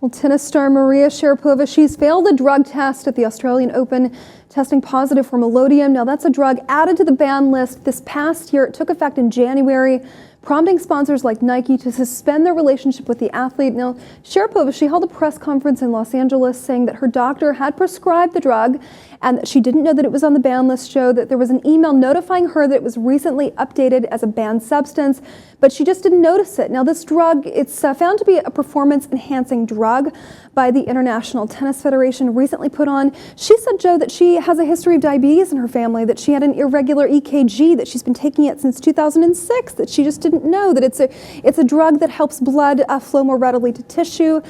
Well, tennis star Maria Sharapova, she's failed a drug test at the Australian Open, testing positive for meldonium. Now, that's a drug added to the ban list this past year. It took effect in January, prompting sponsors like Nike to suspend their relationship with the athlete. Now, Sharapova, she held a press conference in Los Angeles saying that her doctor had prescribed the drug and that she didn't know that it was on the ban list, showed that there was an email notifying her that it was recently updated as a banned substance, but she just didn't notice it. Now, this drug, it's found to be a performance-enhancing drug by the International Tennis Federation, recently put on. She said, Joe, that she has a history of diabetes in her family, that she had an irregular EKG, that she's been taking it since 2006, that she just didn't know that it's a drug that helps blood flow more readily to tissue.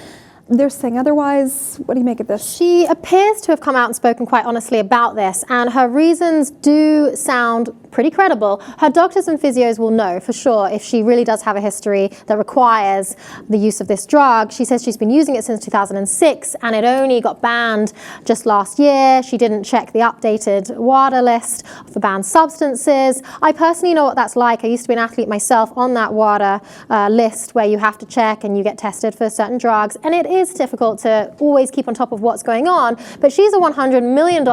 They're saying otherwise. What do you make of this? She appears to have come out and spoken quite honestly about this, and her reasons do sound pretty credible. Her doctors and physios will know for sure if she really does have a history that requires the use of this drug. She says she's been using it since 2006 and it only got banned just last year. She didn't check the updated WADA list for banned substances. I personally know what that's like. I used to be an athlete myself on that WADA list where you have to check and you get tested for certain drugs, and it is difficult to always keep on top of what's going on. But she's a $100 million,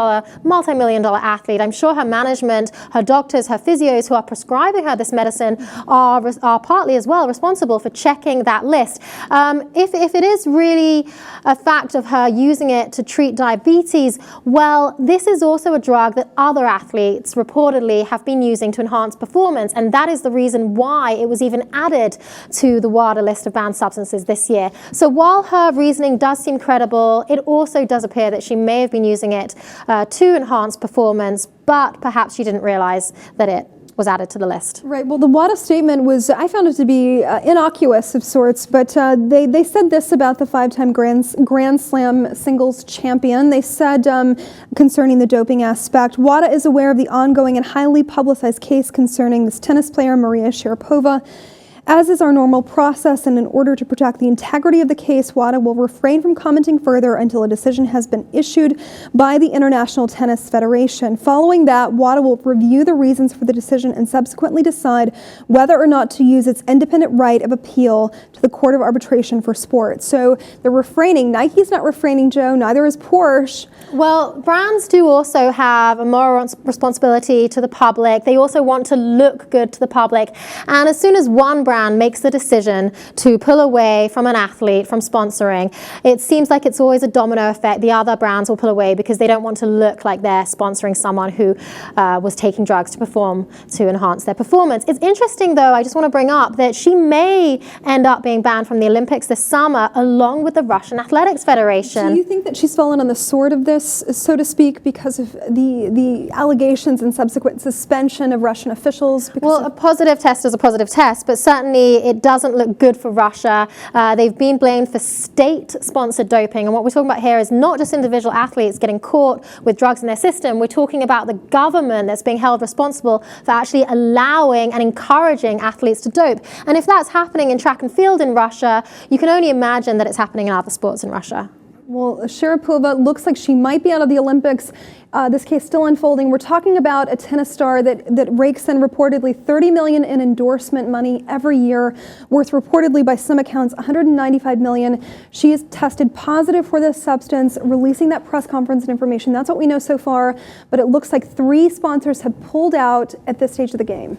multi-million-dollar athlete. I'm sure her management, her doctors, her physios who are prescribing her this medicine are partly as well responsible for checking that list. If it is really a fact of her using it to treat diabetes, well, this is also a drug that other athletes reportedly have been using to enhance performance, and that is the reason why it was even added to the WADA list of banned substances this year. So while her reasoning does seem credible, it also does appear that she may have been using it to enhance performance, but perhaps she didn't realize that it was added to the list. Right. Well, the WADA statement was, I found it to be innocuous of sorts, but they said this about the five-time Grand Slam singles champion. They said concerning the doping aspect, WADA is aware of the ongoing and highly publicized case concerning this tennis player, Maria Sharapova. As is our normal process, and in order to protect the integrity of the case, WADA will refrain from commenting further until a decision has been issued by the International Tennis Federation. Following that, WADA will review the reasons for the decision and subsequently decide whether or not to use its independent right of appeal to the Court of Arbitration for Sport. So they're refraining. Nike's not refraining, Joe. Neither is Porsche. Well, brands do also have a moral responsibility to the public. They also want to look good to the public. And as soon as one brand makes the decision to pull away from an athlete from sponsoring, it seems like it's always a domino effect. The other brands will pull away because they don't want to look like they're sponsoring someone who was taking drugs to enhance their performance. It's interesting, though, I just want to bring up that she may end up being banned from the Olympics this summer along with the Russian Athletics Federation. Do you think that she's fallen on the sword of this, so to speak, because of the allegations and subsequent suspension of Russian officials? Well, a positive test is a positive test, but certainly it doesn't look good for Russia. They've been blamed for state-sponsored doping, and what we're talking about here is not just individual athletes getting caught with drugs in their system. We're talking about the government that's being held responsible for actually allowing and encouraging athletes to dope. And if that's happening in track and field in Russia, you can only imagine that it's happening in other sports in Russia. Well, Sharapova looks like she might be out of the Olympics. This case still unfolding. We're talking about a tennis star that rakes in reportedly $30 million in endorsement money every year, worth reportedly by some accounts $195 million. She is tested positive for this substance, releasing that press conference and information. That's what we know so far, but it looks like 3 sponsors have pulled out at this stage of the game.